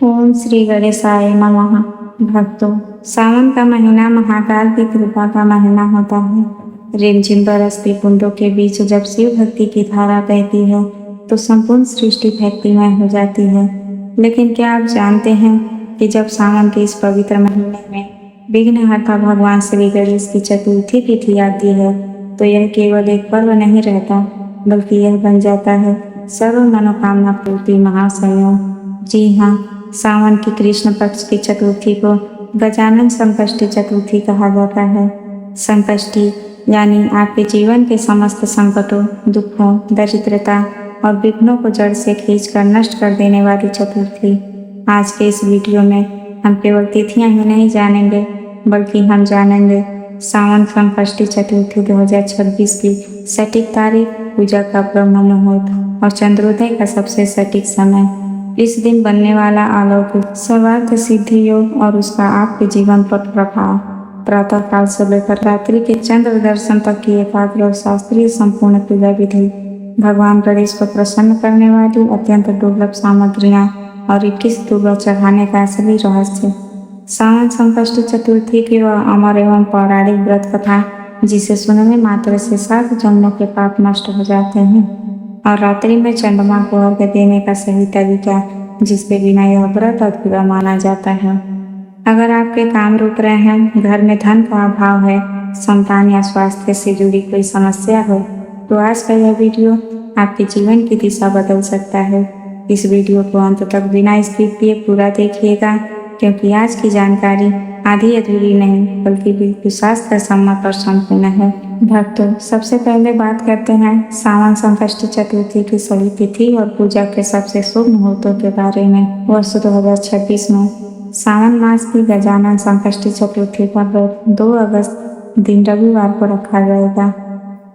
ओम श्री गणेशाय नमः। भक्तों, सावन का महीना महाकाल की कृपा का महीना होता है। रिमझिम बरसती बूंदों के बीच जब शिव भक्ति की धारा बहती है तो संपूर्ण सृष्टि भक्तिमय हो जाती है। लेकिन क्या आप जानते हैं कि जब सावन के इस पवित्र महीने में विघ्नहर्ता भगवान श्री गणेश की चतुर्थी तिथि आती है तो यह केवल एक पर्व नहीं रहता, बल्कि यह बन जाता है सर्व मनोकामना पूर्ति महासंयोग। जी हाँ, सावन की कृष्ण पक्ष की चतुर्थी को गजानन संकष्टी चतुर्थी कहा जाता है। संकष्टी यानी आपके जीवन के समस्त संकटों, दुखों, दरिद्रता और विघ्नों को जड़ से खींचकर नष्ट कर देने वाली चतुर्थी। आज के इस वीडियो में हम केवल तिथियां ही नहीं जानेंगे, बल्कि हम जानेंगे सावन संकष्टी चतुर्थी 2026 की सटीक तारीख, पूजा का ब्रह्म मुहूर्त और चंद्रोदय का सबसे सटीक समय। इस दिन बनने वाला अलौकिक सर्वार्थ सिद्धि योग और उसका आपके जीवन पर प्रभाव। प्रातः काल से लेकर रात्रि के चंद्र दर्शन तक की एकाग्र और शास्त्रीय संपूर्ण पूजा विधि। भगवान गणेश को प्रसन्न करने वाली अत्यंत दुर्लभ सामग्रियां और 21 दुर्गा चढ़ाने का असली रहस्य। सावन संकष्टी चतुर्थी की वह अमर एवं पौराणिक व्रत कथा जिसे सुनने मात्र से 7 जन्मों के पाप नष्ट हो जाते हैं, और रात्रि में चंद्रमा को अर्घ्य देने का सही तरीका जिसके बिना यह व्रत अधूरा माना जाता है। अगर आपके काम रुक रहे हैं, घर में धन का अभाव है, संतान या स्वास्थ्य से जुड़ी कोई समस्या हो, तो आज का यह वीडियो आपके जीवन की दिशा बदल सकता है। इस वीडियो को अंत तक बिना स्किप किए पूरा देखिएगा, क्योंकि आज की जानकारी आधी अधूरी नहीं बल्कि बिल्कुल शास्त्र सम्मत और संपूर्ण है। भक्तों, सबसे पहले बात करते हैं सावन संकष्टी चतुर्थी की सही तिथि और पूजा के सबसे शुभ मुहूर्तों के बारे में। वर्ष 2026 में सावन मास की गजानन संकष्टी चतुर्थी का व्रत 2 अगस्त दिन रविवार को रखा जाएगा।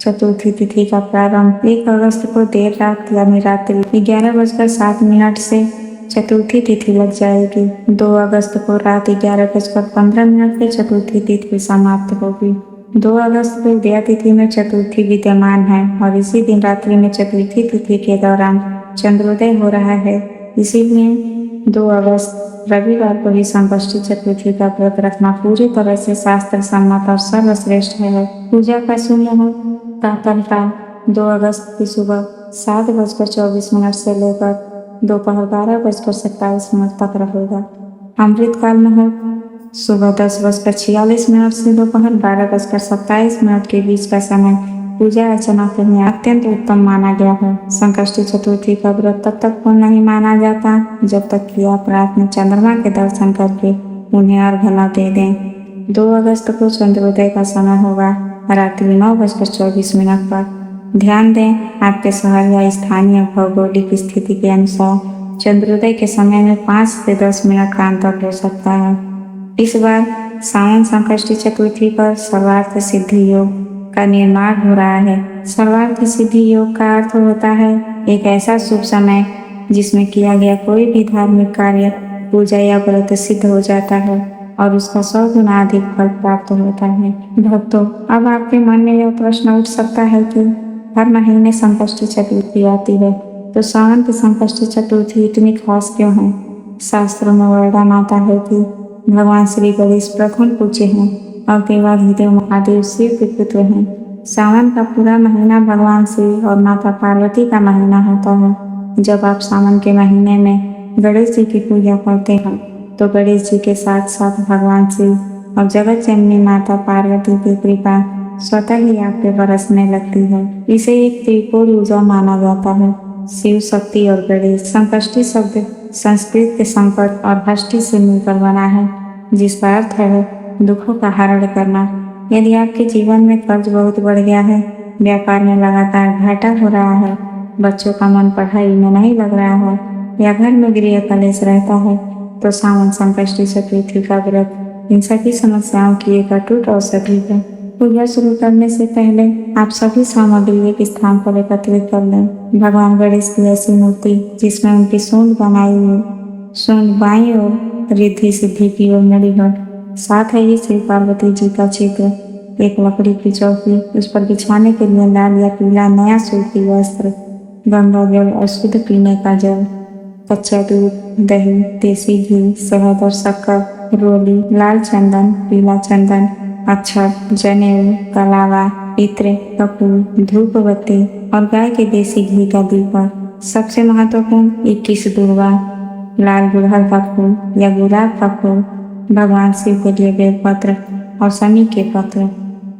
चतुर्थी तिथि का प्रारंभ 1 अगस्त को देर रात यानी रात्रि 11:07 से चतुर्थी तिथि लग जाएगी। 2 अगस्त को रात 11:15 से चतुर्थी तिथि समाप्त होगी। 2 अगस्त को उदया तिथि में चतुर्थी विद्यमान है और इसी दिन रात्रि में चतुर्थी तिथि के दौरान चंद्रोदय हो रहा है। इसीलिए 2 अगस्त रविवार को ही संकष्टी चतुर्थी का व्रत रखना पूरी तरह से शास्त्र सम्मत और सर्वश्रेष्ठ है। पूजा का शुभ मुहूर्त प्रातःकाल 2 अगस्त की सुबह 7:24 से लेकर दोपहर 12:27 तक रहेगा। अमृतकाल मुहूर्त सुबह 10:46 से दोपहर 12:27 के बीच का समय पूजा अर्चना के लिए अत्यंत उत्तम माना गया है। संकष्टी चतुर्थी का व्रत तब तक पूर्ण नहीं माना जाता जब तक कि आप रात में चंद्रमा के दर्शन करके उन्हें अर्घ्य न दे दें। 2 अगस्त को चंद्रोदय का समय होगा रात्रि 9:24 पर। ध्यान दें, आपके शहर या स्थानीय भौगोलिक स्थिति के अनुसार चंद्रोदय के समय में 5 से 10 मिनट का अंतर हो सकता है। इस बार सावन संकष्टी चतुर्थी पर सर्वार्थ सिद्धि योग का निर्माण हो रहा है। सर्वार्थ सिद्धि योग का अर्थ होता है एक ऐसा शुभ समय जिसमें किया गया कोई भी धार्मिक कार्य, पूजा या व्रत सिद्ध हो जाता है और उसका 100 गुना अधिक फल प्राप्त होता है। भक्तों, अब आपके मन में यह प्रश्न उठ सकता है कि हर महीने संकष्टी चतुर्थी आती है, तो सावन की संकष्टी चतुर्थी इतनी खास क्यों है? शास्त्रों में वर्णन आता है कि भगवान श्री गणेश प्रथम पूज्य हैं और देवाधिदेव महादेव शिव के पुत्र हैं। सावन का पूरा महीना भगवान शिव और माता पार्वती का महीना होता है। जब आप सावन के महीने में गणेश जी की पूजा करते हैं तो गणेश जी के साथ साथ भगवान शिव और जगत जननी माता पार्वती की कृपा स्वतः ही आप पे बरसने लगती है। इसे एक त्रिकोण ऊर्जा माना जाता है। शिव शक्ति और गणेश। संकष्टी शब्द संस्कृत के संकट और हष्टि से मिलकर बना है, जिसका अर्थ है दुखों का हरण करना। यदि आपके जीवन में कर्ज बहुत बढ़ गया है, व्यापार में लगातार घाटा हो रहा है, बच्चों का मन पढ़ाई में नहीं लग रहा है या घर में गृह कलेश रहता है, तो सावन संकष्टी चतुर्थी का व्रत इन सभी समस्याओं की एक अटूट औषधि है। पूजा शुरू करने से पहले आप सभी सामग्री एक स्थान पर एकत्रित कर लें। भगवान गणेश की ऐसी मूर्ति जिसमें उनकी सूंड बनाई हुई, सूंड बाईं ओर रिद्धि सिद्धि की ओर मुड़ी हो, साथ ही ये शिव पार्वती जी का चित्र, एक लकड़ी की चौकी, उस पर बिछाने के लिए लाल या पीला नया सूती वस्त्र, गंगा जल और शुद्ध पीने का जल, कच्चा दूध, दही, देसी घी, शहद और शक्कर, रोली, लाल चंदन, पीला चंदन, अक्षत, जनेऊ, कलावा, इत्र, कपूर, धूप बत्ती और गाय के देसी घी का दीपक। सबसे महत्वपूर्ण 21 दुर्वा, लाल गुड़हल का फूल या गुलाब का फूल, भगवान शिव के लिए बेलपत्र और शनि के पत्र,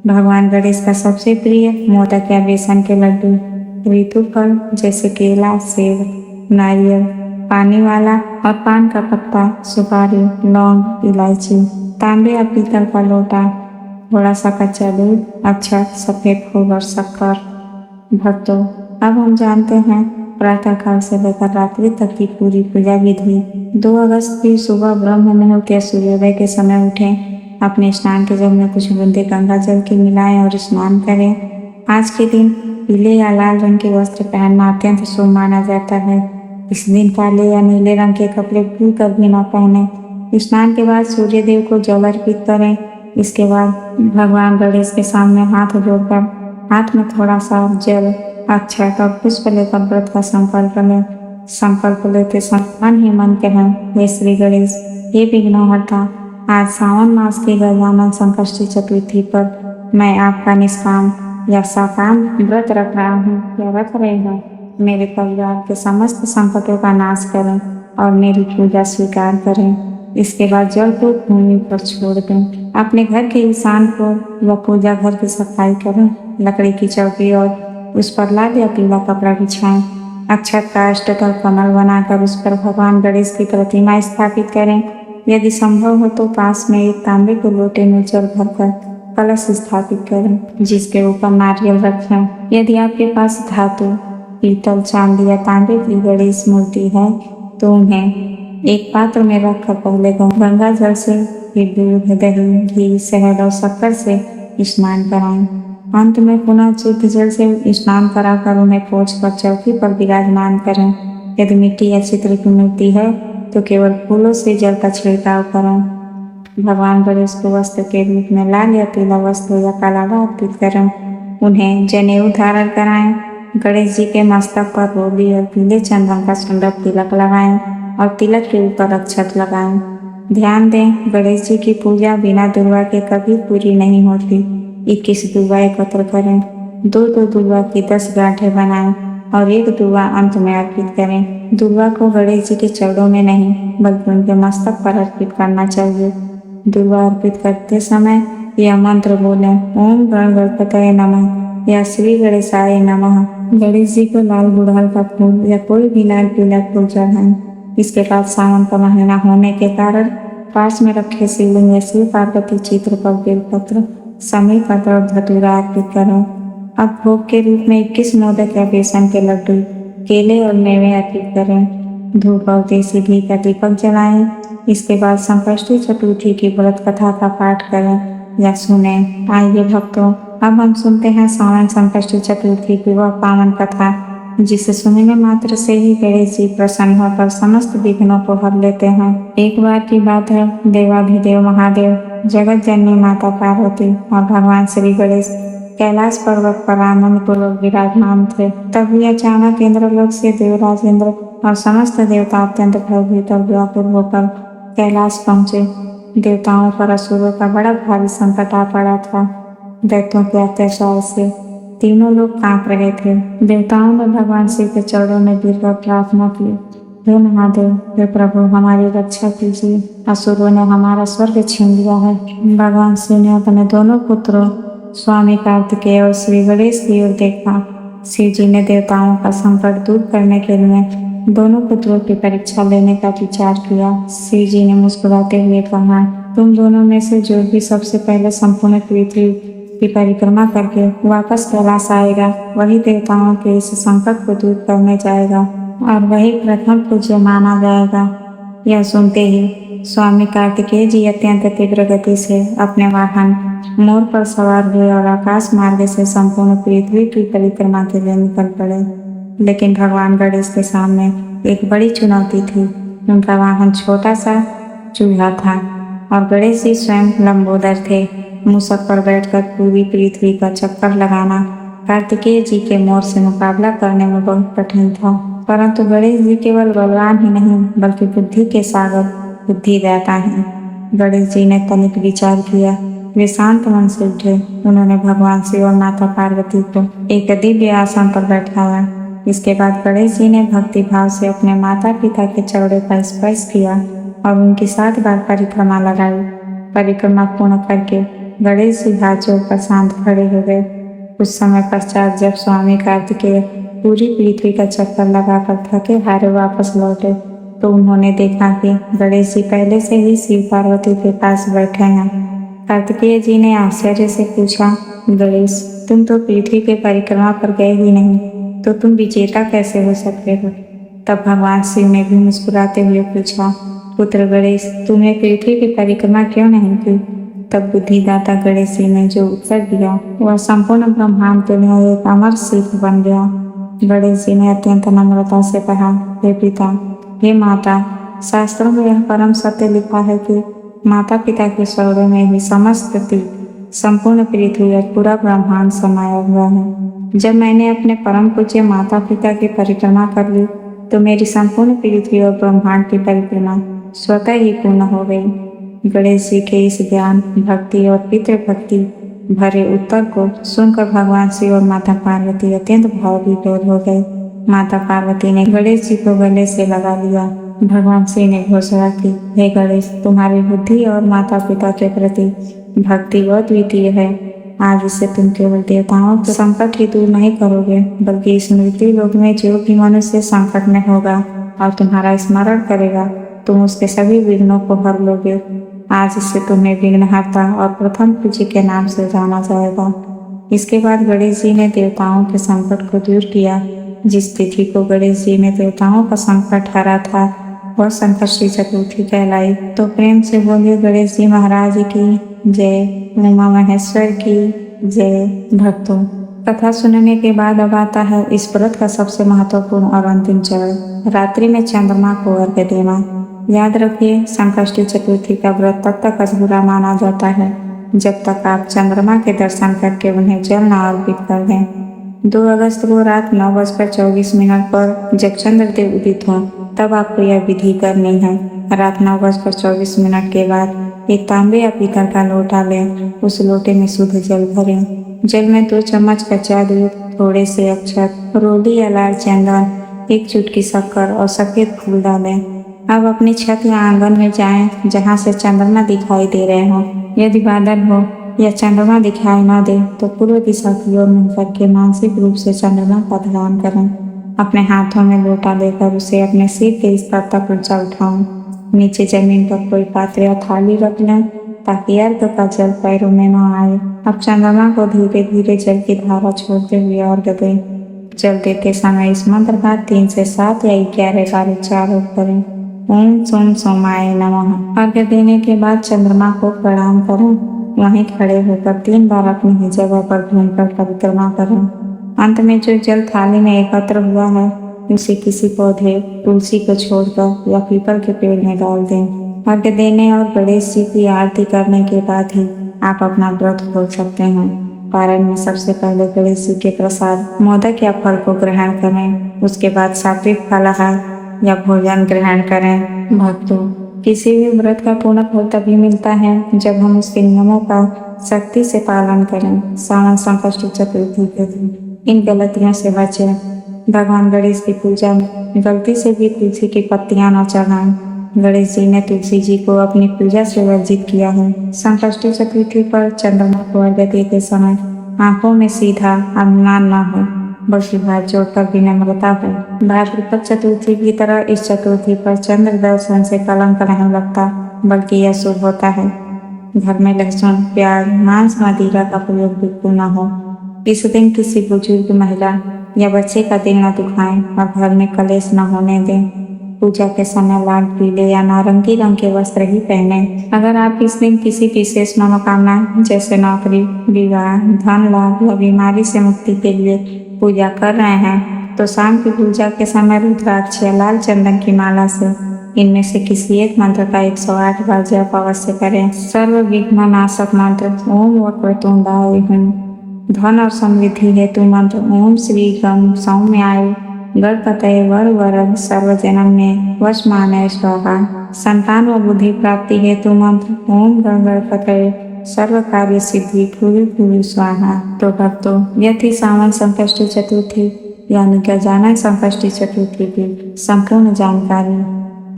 भगवान गणेश का सबसे प्रिय मोदक या बेसन के लड्डू, ऋतु फल जैसे केला, सेब, नारियल, पानी वाला और पान का पत्ता, सुपारी, लौंग, इलायची, तांबे या पीतल का लोटा, थोड़ा सा कच्चा दूध, अक्षत, सफेद फूल और शक्कर। भक्तों, अब हम जानते हैं प्रातः काल से लेकर रात्रि तक की पूरी पूजा विधि। 2 अगस्त की सुबह ब्रह्म मुहूर्त या सूर्योदय के समय उठें, अपने स्नान के जल में कुछ बूंदे गंगा जल की मिलाएं और स्नान करें। आज के दिन पीले या लाल रंग के वस्त्र पहनना अत्यंत शुभ माना जाता है। इस दिन काले या नीले रंग के कपड़े भूलकर भी न पहने। स्नान के बाद सूर्य देव को जल अर्पित करें। इसके बाद भगवान गणेश के सामने हाथ जोड़कर हाथ में थोड़ा सा जल, अक्षत और पुष्प लेकर व्रत का संकल्प लें। संकल्प लेते समय मन ही मन कहें, हे श्री गणेश, हे विघ्नहर्ता, आज सावन मास की गजानन संकष्टी चतुर्थी पर मैं आपका निष्काम या सकाम व्रत रख रहा हूँ या रख रही हूँ। मेरे परिवार के समस्त संकटों का नाश करें और मेरी पूजा स्वीकार करें। इसके बाद जल को भूमि पर छोड़ दें। अपने घर के ईशान को व पूजा घर की सफाई करें। लकड़ी की चौकी और उस पर लाल या पीला कपड़ा बिछाएं। अक्षत का अष्टदल कमल बनाकर उस पर भगवान गणेश की प्रतिमा स्थापित करें। यदि संभव हो तो पास में एक तांबे के लोटे में जल भरकर कलश स्थापित करें, जिसके ऊपर नारियल रखें। यदि आपके पास धातु, पीतल, चांदी या तांबे की गणेश मूर्ति है तो उन्हें एक पात्र में रखकर पहले गंगा जल से, फिर दूध, दही, घी, शहद और शक्कर से स्नान कराएं। अंत में पुनः शुद्ध जल से स्नान कराकर उन्हें पोंछकर चौकी पर विराजमान करें। यदि मिट्टी या चित्र की मूर्ति है तो केवल फूलों से जल का छिड़काव करें। भगवान गणेश को वस्त्र के रूप में लाल या पीला वस्त्र या कलावा अर्पित करें। उन्हें जनेऊ धारण कराएं। गणेश जी के मस्तक पर रोली और पीले चंदन का सुंदर तिलक लगाएं और तिलक के ऊपर अक्षत लगाएं। ध्यान दें, गणेश जी की पूजा बिना दुर्वा के कभी पूरी नहीं होती। 21 दुर्वा एकत्र करें। 2-2 दुर्वा की 10 गांठें बनाएं और 1 दुर्वा अंत में अर्पित करें। दुर्वा को गणेश जी के चरणों में नहीं बल्कि उनके मस्तक पर अर्पित करना चाहिए। दुर्वा अर्पित करते समय यह मंत्र बोलें, ओम गण गणपतये नमः या श्री गणेशाय नमः। गणेश जी को लाल गुड़हल का फूल या कोई भी लाल पीला फूल चढ़ाएं। इसके बाद सावन का महीना होने के कारण पास में रखे शिवलिंग या शिव पार्वती चित्र पर बेलपत्र, समी पत्र और धतूरा अर्पित करें। अब भोग के रूप में 21 मोदक या बेसन के लड्डू, केले और मेवे अर्पित करें। धूप और देसी घी का दीपक जलाएं। इसके बाद संकष्टी चतुर्थी की व्रत कथा का पाठ करें या सुनें। आइए भक्तों, अब हम सुनते हैं सावन संकष्टी चतुर्थी की वह पावन कथा जिसे सुनने मात्र से ही गणेश जी प्रसन्न होकर समस्त विघ्नों को हर लेते हैं। एक बार की बात है, देवाधिदेव महादेव, जगत जननी माता पार्वती और भगवान श्री गणेश कैलाश पर्वत पर आनंद पूर्वक विराजमान थे। तभी अचानक इंद्रलोक से देवराज इंद्र और समस्त देवता अत्यंत भयभीत और व्याकुल होकर कैलाश पहुंचे। देवताओं पर असुरों का बड़ा भारी संकट आ पड़ा था। दैत्यों के अत्याचार से तीनों लोग कांप रहे थे। देवताओं ने भगवान शिव के चरणों में गिरकर प्रार्थना की, हे महादेव, हे प्रभु, हमारी रक्षा कीजिए, असुरों ने हमारा स्वर्ग छीन लिया है। भगवान शिव ने अपने दोनों पुत्रों स्वामी कार्तिकेय और श्री गणेश की ओर देखा। शिव जी ने देवताओं का संकट दूर करने के लिए दोनों पुत्रों की परीक्षा लेने का विचार किया। शिव जी ने मुस्कुराते हुए कहा, तुम दोनों में से जो भी सबसे पहले संपूर्ण पृथ्वी की परिक्रमा करके वापस कैलाश आएगा, वही देवताओं के इस संकट को दूर करने जाएगा और वही प्रथम पूज्य माना जाएगा। यह सुनते ही स्वामी कार्तिकेय जी अत्यंत तीव्र गति से अपने वाहन मोर पर सवार हुए और आकाश मार्ग से संपूर्ण पृथ्वी की परिक्रमा के लिए निकल पड़े। लेकिन भगवान गणेश के सामने एक बड़ी चुनौती थी। उनका वाहन छोटा सा चूहा था और गणेश जी स्वयं लंबोदर थे। मूषक पर बैठकर पूरी पृथ्वी का चक्कर लगाना कार्तिकेय जी के मोर से मुकाबला करने में बहुत कठिन था। परंतु गणेश जी केवल बलवान ही नहीं बल्कि बुद्धि के सागर बुद्धिदाता हैं। गणेश जी ने तनिक विचार किया। वे शांत मन से उठे। उन्होंने भगवान शिव और माता पार्वती को एक दिव्य आसन पर बैठाया। इसके बाद गणेश जी ने भक्ति भाव से अपने माता पिता के चरणों का स्पर्श किया और उनकी 7 बार परिक्रमा लगाई। परिक्रमा पूर्ण करके गणेश जी हाथ जोड़कर शांत खड़े हो गए। कुछ समय पश्चात जब स्वामी कार्तिकेय पूरी पृथ्वी का चक्कर लगाकर थके हारे वापस लौटे तो उन्होंने देखा कि गणेश जी पहले से ही शिव पार्वती के पास बैठे हैं। कार्तिकेय जी ने आश्चर्य से पूछा, गणेश, तुम तो पृथ्वी के परिक्रमा पर गए ही नहीं, तो तुम विजेता कैसे हो सकते हो? तब भगवान शिव ने भी मुस्कुराते हुए पूछा, पुत्र गणेश, तुमने पृथ्वी की परिक्रमा क्यों नहीं की? तब बुद्धिदाता गणेश जी ने जो उत्तर दिया वह संपूर्ण ब्रह्मांड के लिए एक अमर सिद्ध बन गया। गणेश जी ने अत्यंत नम्रता से कहा, हे पिता, हे माता, शास्त्रों में यह परम सत्य लिखा है कि माता पिता के शरणों में ही समस्त तीर्थ, संपूर्ण पृथ्वी और पूरा ब्रह्मांड समाया हुआ है। जब मैंने अपने परम पूज्य माता पिता की परिक्रमा कर ली तो मेरी संपूर्ण पृथ्वी और ब्रह्मांड की परिक्रमा स्वतः ही पूर्ण हो गई। गणेश जी के इस ज्ञान, भक्ति और पितृ भक्ति भरे उत्तर को सुनकर भगवान शिव और माता पार्वती अत्यंत भावविभोर हो गए। माता पार्वती ने गणेश जी को गले से लगा लिया। भगवान शिव ने घोषणा की, हे गणेश, तुम्हारी बुद्धि और माता पिता के प्रति भक्ति अद्वितीय है। आज इससे तुम केवल देवताओं के संकट ही दूर नहीं करोगे, बल्कि इस मृत्यु लोक में जो भी मनुष्य संकट में होगा और तुम्हारा स्मरण करेगा, तुम उसके सभी विघ्नों को हर लोगे। आज इससे तुम्हें विघ्नहर्ता और प्रथम पूज्य के नाम से जाना जाएगा। इसके बाद गणेश जी ने देवताओं के संकट को दूर किया। जिस तिथि को गणेश जी ने देवताओं का संकट हरा था वह संकष्टी चतुर्थी कहलाई। तो प्रेम से बोलिए गणेश जी महाराज की जय, उमा महेश्वर की जय। भक्तों, कथा सुनने के बाद अब आता है इस व्रत का सबसे महत्वपूर्ण और अंतिम चरण, रात्रि में चंद्रमा को अर्घ्य देना। याद रखिए, संकष्टी चतुर्थी का व्रत तब तक अधूरा माना जाता है जब तक आप चंद्रमा के दर्शन करके उन्हें जल न अर्पित कर दें। 2 अगस्त को रात 9:24 पर जब चंद्रदेव उदित हों तब आपको यह विधि करनी है। रात 9:24 के बाद एक तांबे या पीतल का लोटा लें। उस लोटे में शुद्ध जल भरें। जल में 2 चम्मच कच्चा दूध, थोड़े से अक्षत, रोली या लाल चंदन, 1 चुटकी शक्कर और सफेद फूल डालें। अब अपनी छत या आंगन में जाएं जहां से चंद्रमा दिखाई दे रहे हों। यदि बादल हो या चंद्रमा दिखाई न दे तो पूर्व दिशा की ओर मुंह करके मानसिक रूप से चंद्रमा का ध्यान करें। अपने हाथों में लोटा लेकर उसे अपने सिर के स्तर तक ऊंचा उठाएं। नीचे जमीन पर कोई पात्र या थाली रख लें ताकि अर्घ्य का जल पैरों में न आए। अब चंद्रमा को धीरे धीरे जल की धारा छोड़ते हुए अर्घ्य दें। जल देते समय इस मंत्र का 3 से 7 या 11 बार उच्चारण करें। ओम सोम सोमाय नमः। अर्घ्य देने के बाद चंद्रमा को प्रणाम करें। वहीं खड़े होकर 3 बार अपनी ही जगह पर घूमकर परिक्रमा करें। अंत में जो जल थाली में एकत्र हुआ है उसे किसी पौधे, तुलसी को छोड़कर या पीपल के पेड़ में डाल दें। अर्घ्य देने और गणेश जी की आरती करने के बाद ही आप अपना व्रत खोल सकते हैं। पारण में सबसे पहले गणेश जी के प्रसाद मोदक या फल को ग्रहण करें। उसके बाद सात्विक फलाहार या भोजन ग्रहण करें। भक्तों, किसी भी व्रत का पूर्ण फल तभी मिलता है जब हम उसके नियमों का सख्ती से पालन करें। सावन संकष्टी चतुर्थी के दिन इन गलतियों से बचें। भगवान गणेश की पूजा में गलती से भी तुलसी की पत्तियां न चढ़ाएं। गणेश जी ने तुलसी जी को अपनी पूजा से वर्जित किया है। संकष्टी चतुर्थी पर चंद्रमा को अर्घ्य देते समय आंखों में सीधा अभिमान न हो, बल्कि हाथ जोड़कर विनम्रता हो। भाद्रपद चतुर्थी की तरह इस चतुर्थी पर चंद्र दर्शन से कलंक नहीं लगता, बल्कि यह शुभ होता है। घर में लहसुन, प्याज, मांस, मदिरा का प्रयोग बिल्कुल न हो। इस दिन किसी बुजुर्ग महिला या बच्चे का दिल न दुखाएं और घर में कलेश न होने दें। पूजा के समय लाल, पीले या नारंगी रंग के वस्त्र ही पहने। अगर आप इस दिन किसी विशेष मनोकामना जैसे नौकरी, विवाह, धन लाभ या बीमारी से मुक्ति के लिए पूजा कर रहे हैं तो शाम की पूजा के समय रुद्राक्ष या लाल चंदन की माला से इनमें से किसी एक मंत्र का 108 बार जप अवश्य करें। सर्व विघ्न नाशक मंत्र ओम वक्रतुंडाय हुम। धन और समृद्धि हेतु मंत्र ओम श्री गम सौम्याय गणपतये वरवरद सर्वजनम में वशमानय स्वाहा। संतान व बुद्धि प्राप्ति हेतु मंत्र ओम गण गणपतये सर्व कार्य सिद्धि पूरी पूरी स्वाहा। तो भक्तों, यह थी सावन संकष्टी चतुर्थी यानी गजानन संकष्टी चतुर्थी की संपूर्ण जानकारी।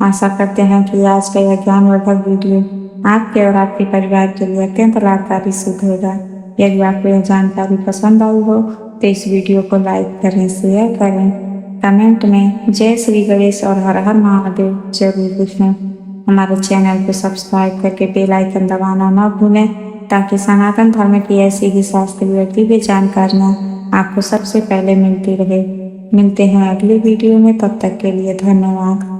आशा करते हैं कि आज का यह ज्ञानवर्धक वीडियो आपके और आपके परिवार के लिए अत्यंत लाभकारी सिद्ध होगा। यदि आपको यह जानकारी पसंद आई हो तो इस वीडियो को लाइक करें, शेयर करें, कमेंट में जय श्री गणेश और हर हर महादेव जरूर लिखें। हमारे चैनल को सब्सक्राइब करके बेल आइकन दबाना न भूलें ताकि सनातन धर्म की ऐसी ही शास्त्रीय दिव्य जानकारियाँ आपको सबसे पहले मिलती रहे। मिलते हैं अगले वीडियो में, तब तक के लिए धन्यवाद।